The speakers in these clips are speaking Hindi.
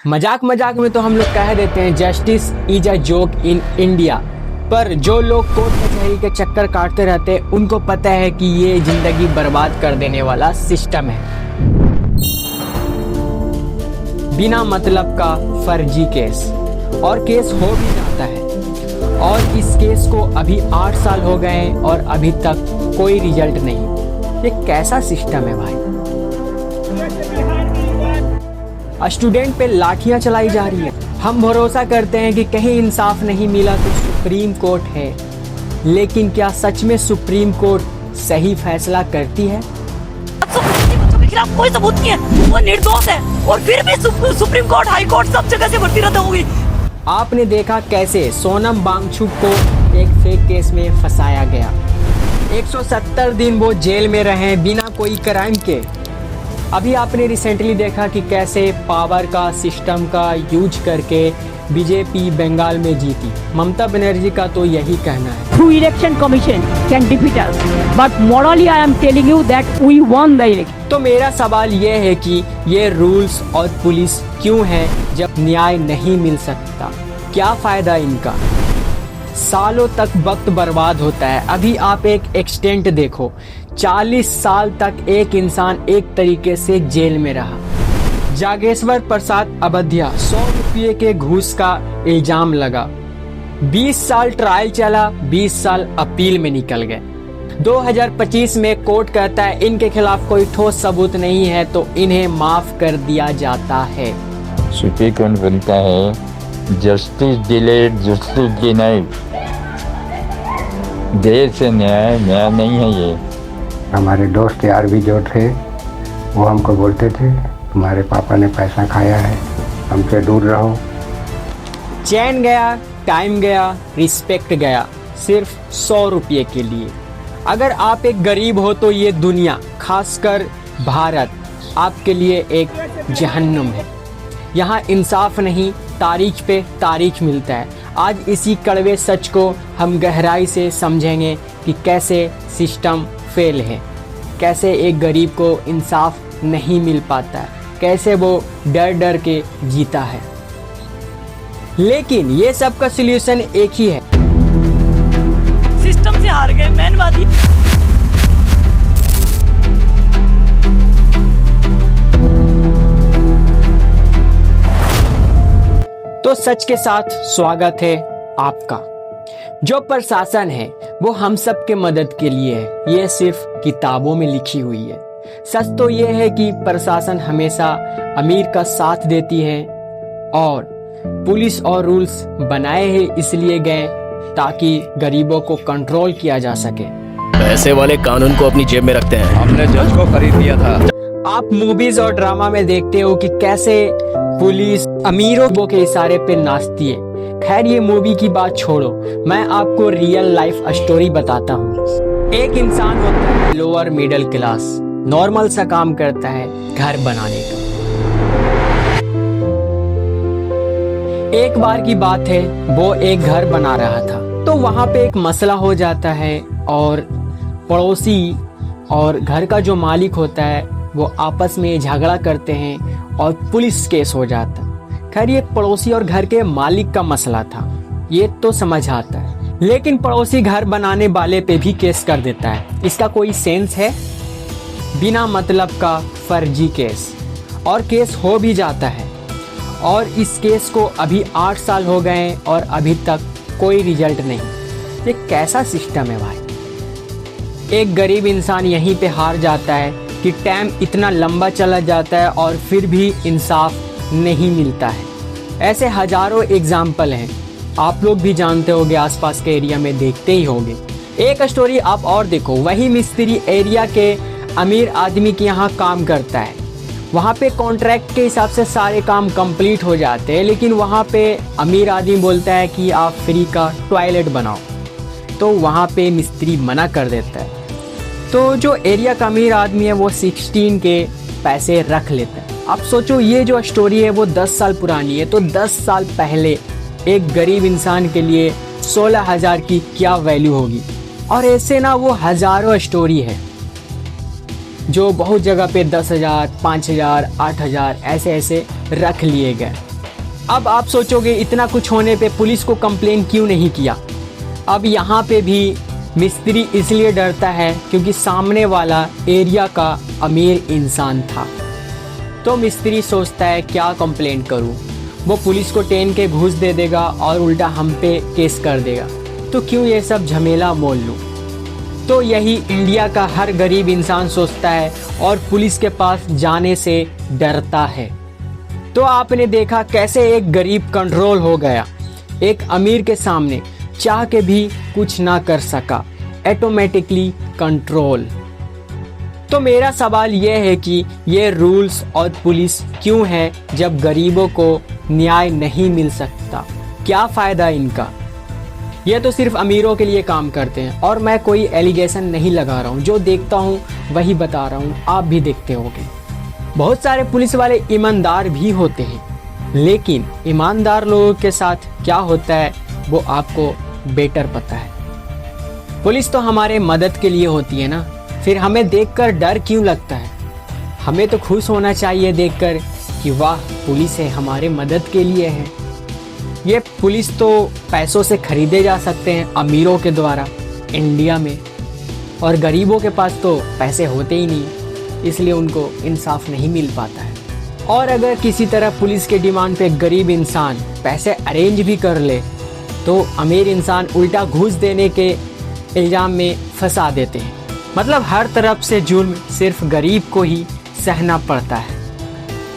मजाक मजाक में तो हम लोग कह देते हैं justice is a joke in India, पर जो लोग कोर्ट कचहरी के चक्कर काटते रहते हैं उनको पता है कि ये जिंदगी बर्बाद कर देने वाला सिस्टम है। बिना मतलब का फर्जी केस, और केस हो भी जाता है, और इस केस को अभी 8 साल हो गए हैं और अभी तक कोई रिजल्ट नहीं। ये कैसा सिस्टम है भाई? स्टूडेंट पे लाठियां चलाई जा रही है। हम भरोसा करते हैं कि कहीं इंसाफ नहीं मिला तो सुप्रीम कोर्ट है, लेकिन क्या सच में सुप्रीम कोर्ट सही फैसला करती है? बच्चों के खिलाफ कोई सबूत नहीं है, वो निर्दोष है, और फिर भी सुप्रीम कोर्ट, हाई कोर्ट सब जगह से भर्ती रद्द होगी। आपने देखा कैसे सोनम वांगचुक को एक फेक केस में फंसाया गया। 170 दिन वो जेल में रहे बिना कोई क्राइम के। अभी आपने रिसेंटली देखा कि कैसे पावर का सिस्टम का यूज करके बीजेपी बंगाल में जीती। ममता बनर्जी का तो यही कहना है, Through election commission can defeat us, but morally I am telling you that we won the election. तो मेरा सवाल ये है कि ये रूल्स और पुलिस क्यों है जब न्याय नहीं मिल सकता? क्या फायदा इनका? सालों तक वक्त बर्बाद होता है। अभी आप एक एक्सटेंट देखो, 40 साल तक एक इंसान एक तरीके से जेल में रहा। जागेश्वर प्रसाद अवधिया 100 रुपये के घूस का इल्जाम लगा, 20 साल ट्रायल चला, 20 साल अपील में निकल गए। 2025 में कोर्ट कहता है इनके खिलाफ कोई ठोस सबूत नहीं है तो इन्हें माफ कर दिया जाता है। सुप्रीम कोर्ट बनता है जस्टिस डिलेड जस्टिस डिनाइड। देर से न्याय न्याय नहीं है ये। हमारे दोस्त यार भी जो थे वो हमको बोलते थे तुम्हारे पापा ने पैसा खाया है, हमसे दूर रहो। चैन गया, टाइम गया, रिस्पेक्ट गया, सिर्फ 100 रुपये के लिए। अगर आप एक गरीब हो तो ये दुनिया, खासकर भारत, आपके लिए एक जहन्नुम है। यहाँ इंसाफ नहीं, तारीख पे तारीख मिलता है। आज इसी कड़वे सच को हम गहराई से समझेंगे कि कैसे सिस्टम फेल है, कैसे एक गरीब को इंसाफ नहीं मिल पाता है, कैसे वो डर डर के जीता है। लेकिन ये सब का सलूशन एक ही है, सिस्टम से हार गए मैनवादी। तो सच के साथ स्वागत है आपका। जो प्रशासन है वो हम सब के मदद के लिए है, ये सिर्फ किताबों में लिखी हुई है। सच तो ये है कि प्रशासन हमेशा अमीर का साथ देती है, और पुलिस और रूल्स बनाए हैं इसलिए गए ताकि गरीबों को कंट्रोल किया जा सके। पैसे वाले कानून को अपनी जेब में रखते हैं। हमने जज को खरीद लिया था। आप मूवीज और ड्रामा में देखते हो कि कैसे पुलिस अमीरों के इशारे पे नाचती है। खैर ये मूवी की बात छोड़ो, मैं आपको रियल लाइफ स्टोरी बताता हूँ। एक इंसान होता है लोअर मिडिल क्लास, नॉर्मल सा काम करता है घर बनाने का। एक बार की बात है, वो एक घर बना रहा था, तो वहाँ पे एक मसला हो जाता है, और पड़ोसी और घर का जो मालिक होता है वो आपस में झगड़ा करते हैं और पुलिस केस हो जाता। खैर ये पड़ोसी और घर के मालिक का मसला था, ये तो समझ आता है, लेकिन पड़ोसी घर बनाने वाले पे भी केस कर देता है। इसका कोई सेंस है? बिना मतलब का फर्जी केस, और केस हो भी जाता है, और इस केस को अभी 8 साल हो गए और अभी तक कोई रिजल्ट नहीं। ये कैसा सिस्टम है भाई? एक गरीब इंसान यहीं पे हार जाता है कि टाइम इतना लंबा चला जाता है और फिर भी इंसाफ नहीं मिलता है। ऐसे हजारों एग्जाम्पल हैं, आप लोग भी जानते होंगे, आसपास के एरिया में देखते ही होंगे। एक स्टोरी आप और देखो, वही मिस्त्री एरिया के अमीर आदमी के यहाँ काम करता है। वहाँ पे कॉन्ट्रैक्ट के हिसाब से सारे काम कंप्लीट हो जाते हैं, लेकिन वहाँ पे अमीर आदमी बोलता है कि आप फ्री का टॉयलेट बनाओ, तो वहाँ पे मिस्त्री मना कर देता है। तो जो एरिया का अमीर आदमी है वो 16 के पैसे रख लेता है। आप सोचो ये जो स्टोरी है वो 10 साल पुरानी है, तो 10 साल पहले एक गरीब इंसान के लिए 16,000 की क्या वैल्यू होगी। और ऐसे ना वो हजारों स्टोरी है। जो बहुत जगह पे 10,000, 5,000, 8,000 ऐसे ऐसे रख लिए गए। अब आप सोचोगे इतना कुछ होने पे पुलिस को कंप्लेन क्यों नहीं किया। अब यहाँ पे भी मिस्त्री इसलिए डरता है क्योंकि सामने वाला एरिया का अमीर इंसान था। तो मिस्त्री सोचता है क्या कंप्लेंट करूँ, वो पुलिस को टेन के घूस दे देगा और उल्टा हम पे केस कर देगा, तो क्यों ये सब झमेला मोल लूँ। तो यही इंडिया का हर गरीब इंसान सोचता है और पुलिस के पास जाने से डरता है। तो आपने देखा कैसे एक गरीब कंट्रोल हो गया, एक अमीर के सामने चाह के भी कुछ ना कर सका, ऑटोमेटिकली कंट्रोल। तो मेरा सवाल यह है कि ये रूल्स और पुलिस क्यों है जब गरीबों को न्याय नहीं मिल सकता, क्या फ़ायदा इनका। ये तो सिर्फ अमीरों के लिए काम करते हैं और मैं कोई एलिगेशन नहीं लगा रहा हूँ, जो देखता हूँ वही बता रहा हूँ, आप भी देखते होंगे। बहुत सारे पुलिस वाले ईमानदार भी होते हैं, लेकिन ईमानदार लोगों के साथ क्या होता है वो आपको बेटर पता है। पुलिस तो हमारे मदद के लिए होती है ना, फिर हमें देखकर डर क्यों लगता है। हमें तो खुश होना चाहिए देखकर कि वाह पुलिस है, हमारे मदद के लिए है। ये पुलिस तो पैसों से खरीदे जा सकते हैं अमीरों के द्वारा इंडिया में, और गरीबों के पास तो पैसे होते ही नहीं, इसलिए उनको इंसाफ नहीं मिल पाता है। और अगर किसी तरह पुलिस के डिमांड पे गरीब इंसान पैसे अरेंज भी कर ले तो अमीर इंसान उल्टा घूस देने के इल्ज़ाम में फंसा देते हैं। मतलब हर तरफ से जुल्म सिर्फ गरीब को ही सहना पड़ता है।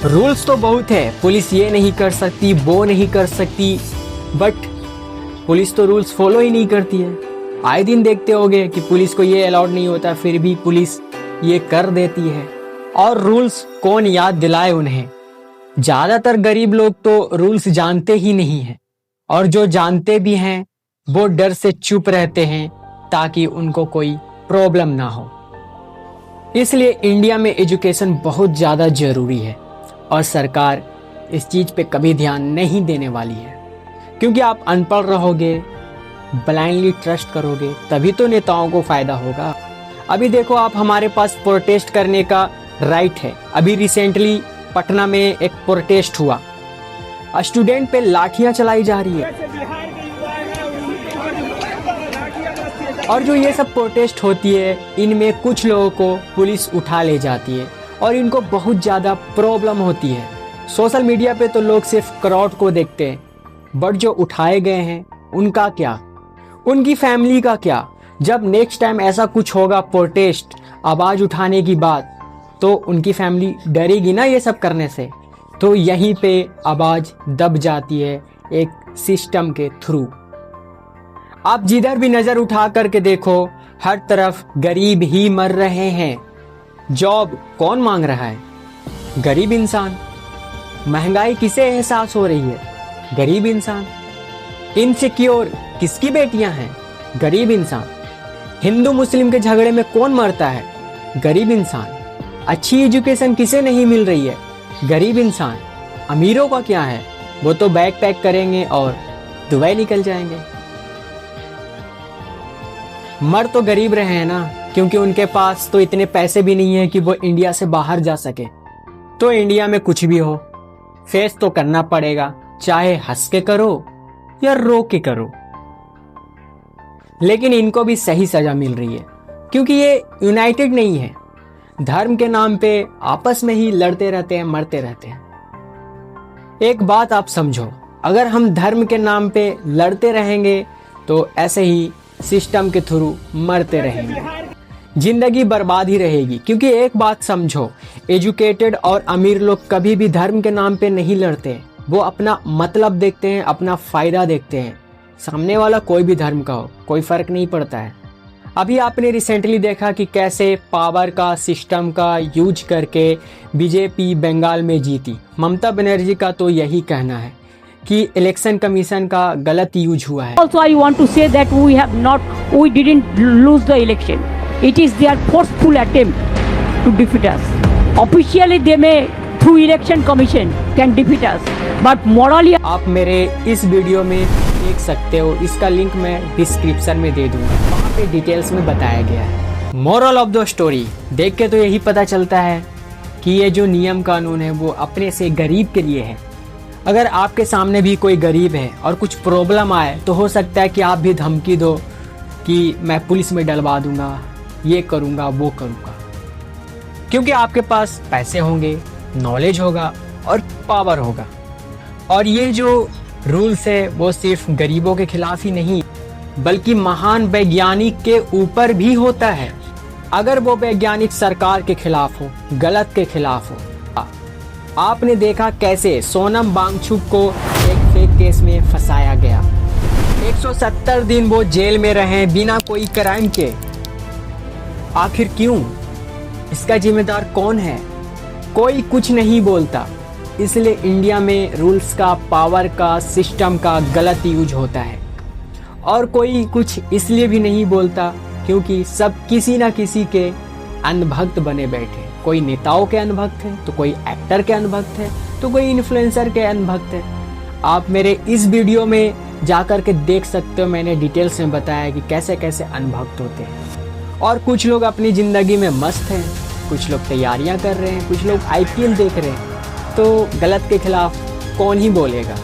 रूल्स तो बहुत है, पुलिस ये नहीं कर सकती, वो नहीं कर सकती, बट पुलिस तो रूल्स फॉलो ही नहीं करती है। आए दिन देखते होंगे कि पुलिस को ये अलाउड नहीं होता, फिर भी पुलिस ये कर देती है। और रूल्स कौन याद दिलाए उन्हें। ज़्यादातर गरीब लोग तो रूल्स जानते ही नहीं हैं, और जो जानते भी हैं वो डर से चुप रहते हैं ताकि उनको कोई प्रॉब्लम ना हो। इसलिए इंडिया में एजुकेशन बहुत ज़्यादा ज़रूरी है और सरकार इस चीज़ पे कभी ध्यान नहीं देने वाली है, क्योंकि आप अनपढ़ रहोगे, ब्लाइंडली ट्रस्ट करोगे, तभी तो नेताओं को फ़ायदा होगा। अभी देखो आप, हमारे पास प्रोटेस्ट करने का राइट है। अभी रिसेंटली पटना में एक प्रोटेस्ट हुआ, स्टूडेंट पे लाठियां चलाई जा रही है, और जो ये सब प्रोटेस्ट होती है इनमें कुछ लोगों को पुलिस उठा ले जाती है और इनको बहुत ज़्यादा प्रॉब्लम होती है। सोशल मीडिया पे तो लोग सिर्फ क्राउड को देखते हैं, बट जो उठाए गए हैं उनका क्या, उनकी फैमिली का क्या। जब नेक्स्ट टाइम ऐसा कुछ होगा प्रोटेस्ट, आवाज़ उठाने की बात, तो उनकी फैमिली डरेगी ना ये सब करने से। तो यहीं पे आवाज़ दब जाती है एक सिस्टम के थ्रू। आप जिधर भी नज़र उठा करके देखो, हर तरफ गरीब ही मर रहे हैं। जॉब कौन मांग रहा है? गरीब इंसान। महंगाई किसे एहसास हो रही है? गरीब इंसान। इनसिक्योर किसकी बेटियां हैं? गरीब इंसान। हिंदू मुस्लिम के झगड़े में कौन मरता है? गरीब इंसान। अच्छी एजुकेशन किसे नहीं मिल रही है? गरीब इंसान। अमीरों का क्या है? वो तो बैग पैक करेंगे और दुबई निकल जाएंगे। मर तो गरीब रहे हैं ना, क्योंकि उनके पास तो इतने पैसे भी नहीं है कि वो इंडिया से बाहर जा सके। तो इंडिया में कुछ भी हो, फेस तो करना पड़ेगा, चाहे हंस के करो या रो के करो। लेकिन इनको भी सही सजा मिल रही है, क्योंकि ये यूनाइटेड नहीं है। धर्म के नाम पे आपस में ही लड़ते रहते हैं, मरते रहते हैं। एक बात आप समझो, अगर हम धर्म के नाम पे लड़ते रहेंगे तो ऐसे ही सिस्टम के थ्रू मरते रहेंगे, जिंदगी बर्बाद ही रहेगी। क्योंकि एक बात समझो, एजुकेटेड और अमीर लोग कभी भी धर्म के नाम पे नहीं लड़ते, वो अपना मतलब देखते हैं, अपना फायदा देखते हैं। सामने वाला कोई भी धर्म का हो, कोई फर्क नहीं पड़ता है। अभी आपने रिसेंटली देखा कि कैसे पावर का, सिस्टम का यूज करके बीजेपी बंगाल में जीती। ममता बनर्जी का तो यही कहना है कि इलेक्शन कमीशन का गलत यूज हुआ है। Also, I want to say that we didn't lose the election. It is their forceful attempt to defeat us. Officially, they may through election commission can defeat us, but morally. आप मेरे इस वीडियो में देख सकते हो, इसका लिंक मैं डिस्क्रिप्शन में दे दूंगा, वहाँ पे डिटेल्स में बताया गया है। मोरल ऑफ द स्टोरी देख के तो यही पता चलता है कि ये जो नियम कानून है वो अपने से गरीब के लिए है। अगर आपके सामने भी कोई गरीब है और कुछ प्रॉब्लम आए तो हो सकता है कि आप भी धमकी दो कि मैं पुलिस में डलवा दूंगा, ये करूंगा, वो करूंगा, क्योंकि आपके पास पैसे होंगे, नॉलेज होगा और पावर होगा। और ये जो रूल्स है वो सिर्फ गरीबों के खिलाफ ही नहीं बल्कि महान वैज्ञानिक के ऊपर भी होता है। अगर वो वैज्ञानिक सरकार के खिलाफ हो, गलत के खिलाफ हो। आपने देखा कैसे सोनम वांगचुक को एक फेक केस में फंसाया गया। 170 दिन वो जेल में रहे बिना कोई क्राइम के। आखिर क्यों? इसका जिम्मेदार कौन है? कोई कुछ नहीं बोलता। इसलिए इंडिया में रूल्स का, पावर का, सिस्टम का गलत यूज होता है। और कोई कुछ इसलिए भी नहीं बोलता क्योंकि सब किसी ना किसी के अंधभक्त बने बैठे। कोई नेताओं के अंधभक्त है, तो कोई एक्टर के अंधभक्त है, तो कोई इन्फ्लुएंसर के अंधभक्त है। आप मेरे इस वीडियो में जाकर के देख सकते हो, मैंने डिटेल्स में बताया कि कैसे कैसे अंधभक्त होते हैं। और कुछ लोग अपनी ज़िंदगी में मस्त हैं, कुछ लोग तैयारियां कर रहे हैं, कुछ लोग IPL देख रहे हैं। तो गलत के खिलाफ कौन ही बोलेगा।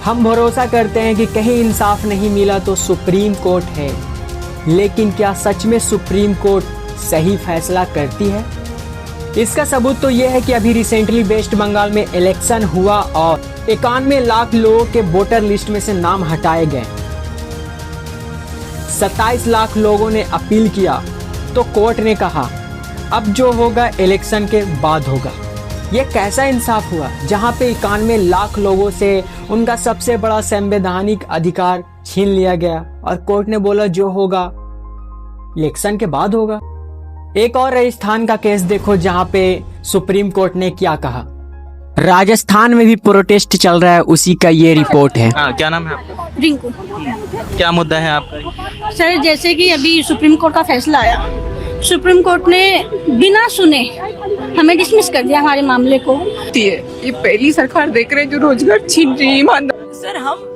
हम भरोसा करते हैं कि कहीं इंसाफ नहीं मिला तो सुप्रीम कोर्ट है, लेकिन क्या सच में सुप्रीम कोर्ट सही फैसला करती है? इसका सबूत तो यह है कि अभी रिसेंटली वेस्ट बंगाल में इलेक्शन हुआ और 91 लाख लोगों के वोटर लिस्ट में से नाम हटाए गए। 27 लाख लोगों ने अपील किया तो कोर्ट ने कहा अब जो होगा इलेक्शन के बाद होगा। ये कैसा इंसाफ हुआ जहां पे 91 लाख लोगों से उनका सबसे बड़ा संवैधानिक अधिकार छीन लिया गया और कोर्ट ने बोला जो होगा इलेक्शन के बाद होगा। एक और राजस्थान का केस देखो जहां पे सुप्रीम कोर्ट ने क्या कहा। राजस्थान में भी प्रोटेस्ट चल रहा है, उसी का ये रिपोर्ट है। हाँ, क्या नाम है आपका? रिंकू। क्या मुद्दा है आपका? सर जैसे कि अभी सुप्रीम कोर्ट का फैसला आया, सुप्रीम कोर्ट ने बिना सुने हमें डिसमिस कर दिया हमारे मामले को। ये पहली सरकार देख रहे हैं जो रोजगार छीन रही है। ईमानदार सर हम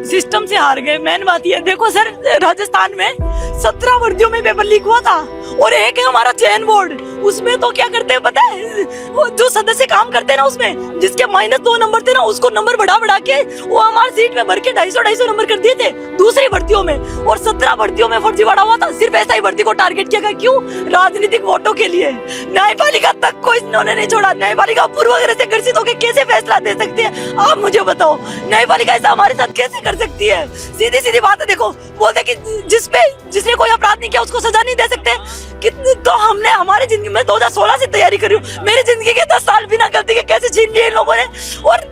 सिस्टम से हार गए। मेन बात ये देखो सर, राजस्थान में 17 भर्तियों में पेपर लीक हुआ था और एक है हमारा चयन बोर्ड, उसमें तो क्या करते हैं पता है, वो जो सदस्य काम करते हैं ना उसमें जिसके -2 नंबर थे ना उसको नंबर बढ़ा के वो हमारी सीट में भर के 250 नंबर कर दिए थे दूसरी भर्तियों में। और 17 भर्तियों में फर्जीवाड़ा हुआ था। सिर्फ ऐसा ही भर्ती को टारगेट किया गया। क्यों? राजनीतिक वोटों के लिए। न्यायपालिका तक को इन्होंने नहीं छोड़ा। न्यायपालिका पूर्व वगैरह से ग्रसित होकर कैसे फैसला दे सकती है? आप मुझे बताओ, न्यायपालिका ऐसा हमारे साथ कैसे कर सकती है? सीधी सीधी बात है। देखो बोलते कि जिसने कोई अपराध नहीं किया उसको सजा नहीं दे सकते। तो हमने हमारी जिंदगी में 2016 से तैयारी करी हूँ। मेरी जिंदगी के 10 साल बिना गलती के कैसे छीन लिए इन लोगों ने। और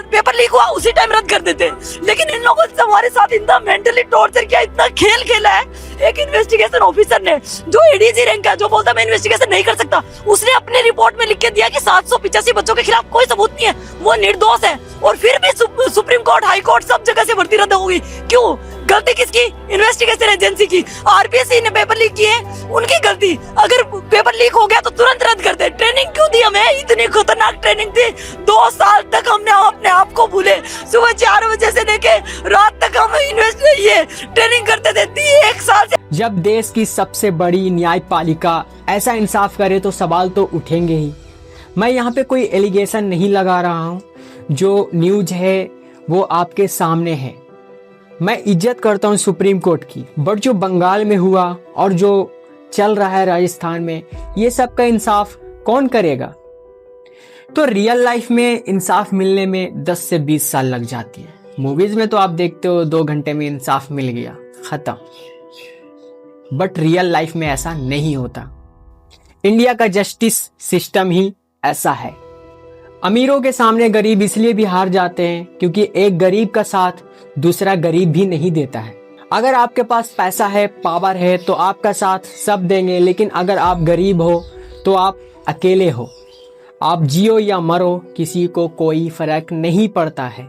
पेपर लीक हुआ उसी टाइम रद्द कर देते। लेकिन इन लोगों ने हमारे साथ इतना मेंटली टॉर्चर किया, इतना खेल खेला है। एक इन्वेस्टिगेशन ऑफिसर ने जो ADG रैंक है, जो बोलता मैं इन्वेस्टिगेशन नहीं कर सकता, उसने अपने रिपोर्ट में लिख के दिया कि 785 बच्चों के खिलाफ कोई सबूत नहीं है, वो निर्दोष है। और फिर भी सुप्रीम कोर्ट, हाई कोर्ट सब जगह से भर्ती रद्द होगी। क्यों? गलती किसकी? इन्वेस्टिगेशन एजेंसी की। RPSC ने पेपर लीक किए, उनकी गलती। अगर पेपर लीक हो गया तो तुरंत रद्द कर दे। ट्रेनिंग क्यों दी हमें? इतनी खतरनाक ट्रेनिंग थी। 2 साल तक हमने अपने आप को भूले। सुबह 4 बजे से लेके रात तक हम ये ट्रेनिंग करते थे 1 साल से। जब देश की सबसे बड़ी न्यायपालिका ऐसा इंसाफ करे तो सवाल तो उठेंगे ही। मैं यहाँ पे कोई एलिगेशन नहीं लगा रहा हूँ, जो न्यूज है वो आपके सामने है। मैं इज्जत करता हूँ सुप्रीम कोर्ट की, बट जो बंगाल में हुआ और जो चल रहा है राजस्थान में, ये सब का इंसाफ कौन करेगा? तो रियल लाइफ में इंसाफ मिलने में 10 से 20 साल लग जाती है। मूवीज में तो आप देखते हो 2 घंटे में इंसाफ मिल गया, खत्म। बट रियल लाइफ में ऐसा नहीं होता। इंडिया का जस्टिस सिस्टम ही ऐसा है। अमीरों के सामने गरीब इसलिए भी हार जाते हैं क्योंकि एक गरीब का साथ दूसरा गरीब भी नहीं देता है। अगर आपके पास पैसा है, पावर है तो आपका साथ सब देंगे, लेकिन अगर आप गरीब हो तो आप अकेले हो। आप जियो या मरो, किसी को कोई फर्क नहीं पड़ता है।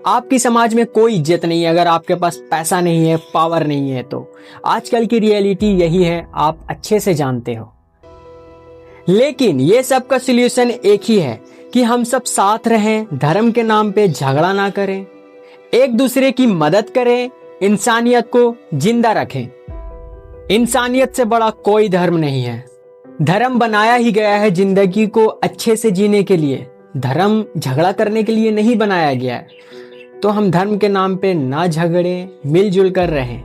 आपकी समाज में कोई इज्जत नहीं है अगर आपके पास पैसा नहीं है, पावर नहीं है। तो आजकल की रियलिटी यही है, आप अच्छे से जानते हो। लेकिन ये सब का सलूशन एक ही है कि हम सब साथ रहें, धर्म के नाम पे झगड़ा ना करें, एक दूसरे की मदद करें, इंसानियत को जिंदा रखें। इंसानियत से बड़ा कोई धर्म नहीं है। धर्म बनाया ही गया है जिंदगी को अच्छे से जीने के लिए, धर्म झगड़ा करने के लिए नहीं बनाया गया है। तो हम धर्म के नाम पे ना झगड़े, मिलजुल कर रहें।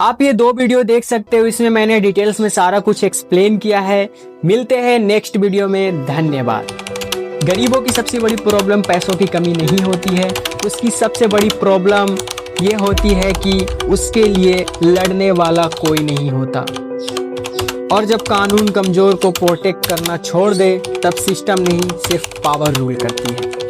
आप ये 2 वीडियो देख सकते हो, इसमें मैंने डिटेल्स में सारा कुछ एक्सप्लेन किया है। मिलते हैं नेक्स्ट वीडियो में, धन्यवाद। गरीबों की सबसे बड़ी प्रॉब्लम पैसों की कमी नहीं होती है, उसकी सबसे बड़ी प्रॉब्लम ये होती है कि उसके लिए लड़ने वाला कोई नहीं होता। और जब कानून कमजोर को प्रोटेक्ट करना छोड़ दे, तब सिस्टम नहीं सिर्फ पावर रूल करती है।